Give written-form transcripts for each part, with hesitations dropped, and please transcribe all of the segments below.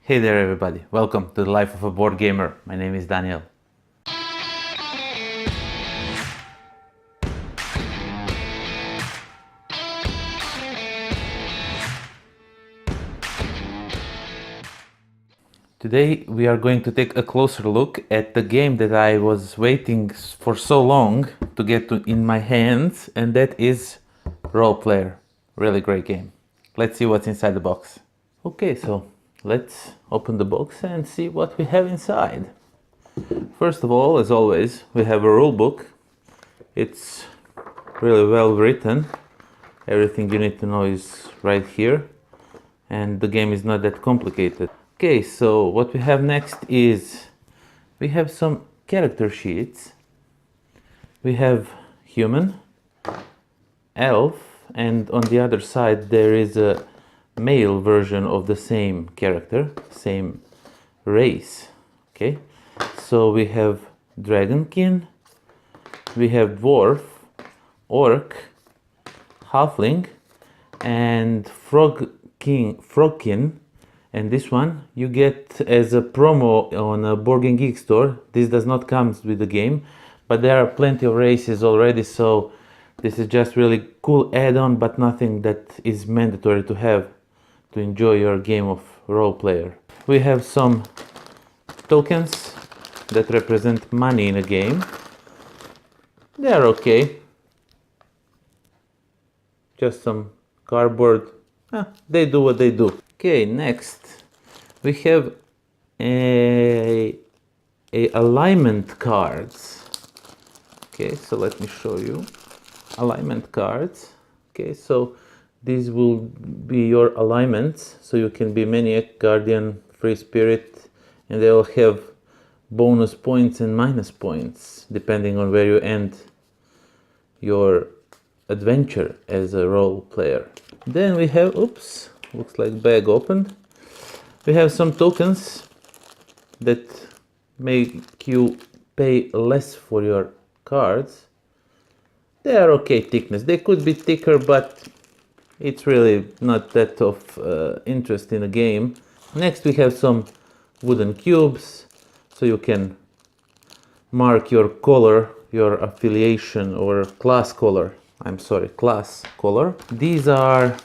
Hey there everybody, welcome to the Life of a Board Gamer. My name is Daniel. Today we are going to take a closer look at the game that I was waiting for so long to get in my hands, and that is Role Player. Really great game. Let's see what's inside the box. Okay, so let's open the box and see what we have inside. First of all, as always, we have a rule book. It's really well written. Everything you need to know is right here, and the game is not that complicated. Okay, so what we have next is we have some character sheets. We have human, elf, and on the other side there is a male version of the same character, same race. Okay, so we have dragonkin, we have dwarf, orc, halfling, and frogkin. And this one you get as a promo on a Board Game Geek store. This does not come with the game, but there are plenty of races already, so this is just really cool add-on, but nothing that is mandatory to have to enjoy your game of Role Player. We have some tokens that represent money in a game. They are okay. Just some cardboard. They do what they do. Okay, next we have a alignment cards. Okay, so let me show you alignment cards. Okay, so these will be your alignments, so you can be maniac, guardian, free spirit, and they all have bonus points and minus points depending on where you end your adventure as a role player. Then we have, oops, looks like bag opened. We have some tokens that make you pay less for your cards. They are okay thickness. They could be thicker, but it's really not that of interest in a game. Next we have some wooden cubes, so you can mark your color, your affiliation or class color. Class color. These are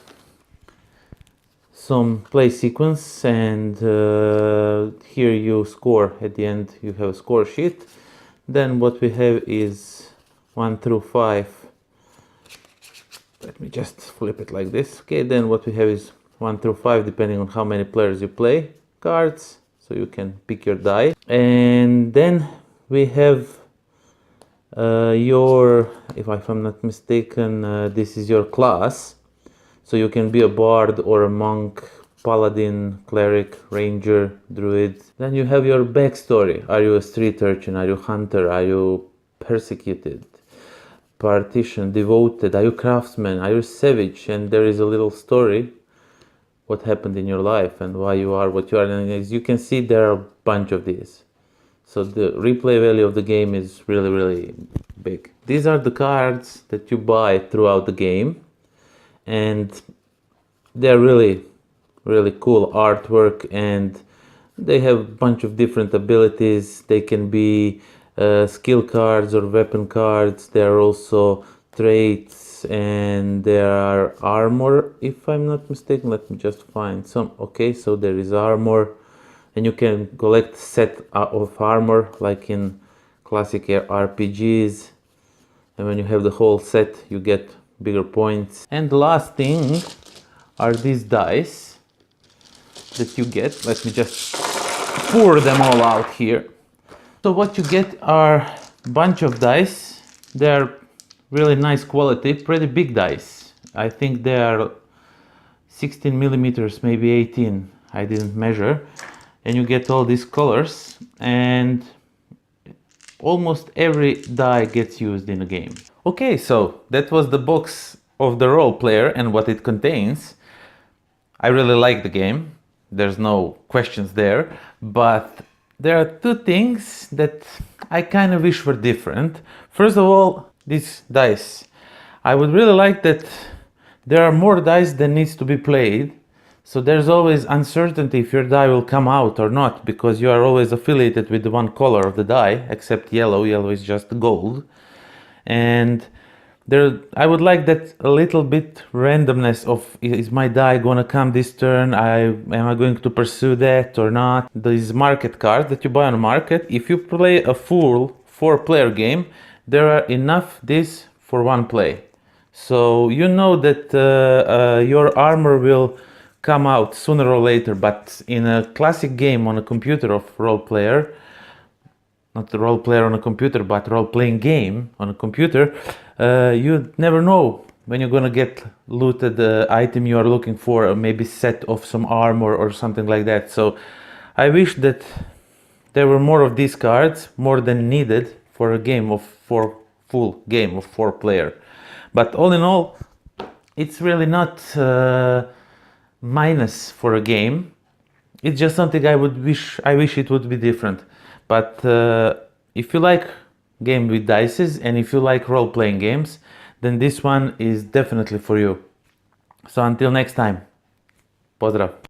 some play sequence, and here you score. At the end you have a score sheet. Then what we have is 1 through 5. Let me just flip it like this. Okay, then what we have is 1 through 5 depending on how many players you play cards, so you can pick your die. And then we have if I'm not mistaken, this is your class. So you can be a bard or a monk, paladin, cleric, ranger, druid. Then you have your backstory. Are you a street urchin? Are you hunter? Are you persecuted? Partition, devoted? Are you craftsman? Are you savage? And there is a little story, what happened in your life and why you are what you are. And as you can see, there are a bunch of these. So the replay value of the game is really, really big. These are the cards that you buy throughout the game, and they're really, really cool artwork, and they have a bunch of different abilities. They can be skill cards or weapon cards. There are also traits, and there are armor, if I'm not mistaken. Let me just find some. Okay, so there is armor, and you can collect set of armor like in classic RPGs, and when you have the whole set you get bigger points. And the last thing are these dice that you get. Let me just pour them all out here. So what you get are a bunch of dice. They are really nice quality, pretty big dice. I think they are 16 millimeters, maybe 18. I didn't measure. And you get all these colors, and almost every die gets used in a game. Okay, so that was the box of the Role Player and what it contains. I really like the game, there's no questions there, but there are two things that I kind of wish were different. First of all, these dice. I would really like that there are more dice than needs to be played, So there's always uncertainty if your die will come out or not, because you are always affiliated with the one color of the die, except yellow. Yellow is just gold. And there, I would like that a little bit randomness of, is my die gonna come this turn? Am I going to pursue that or not? These market cards that you buy on the market, if you play a full 4-player game, there are enough this for 1 play. So you know that your armor will come out sooner or later, but in a classic game on a computer of role player, not the role player on a computer, but role playing game on a computer, you never know when you're gonna get looted the item you are looking for, or maybe set of some armor or something like that. So I wish that there were more of these cards, more than needed for a game of full game of 4-player. But all in all, it's really not minus for a game. It's just something I wish it would be different. But if you like game with dices and if you like role-playing games, then this one is definitely for you. So until next time, pozdrav!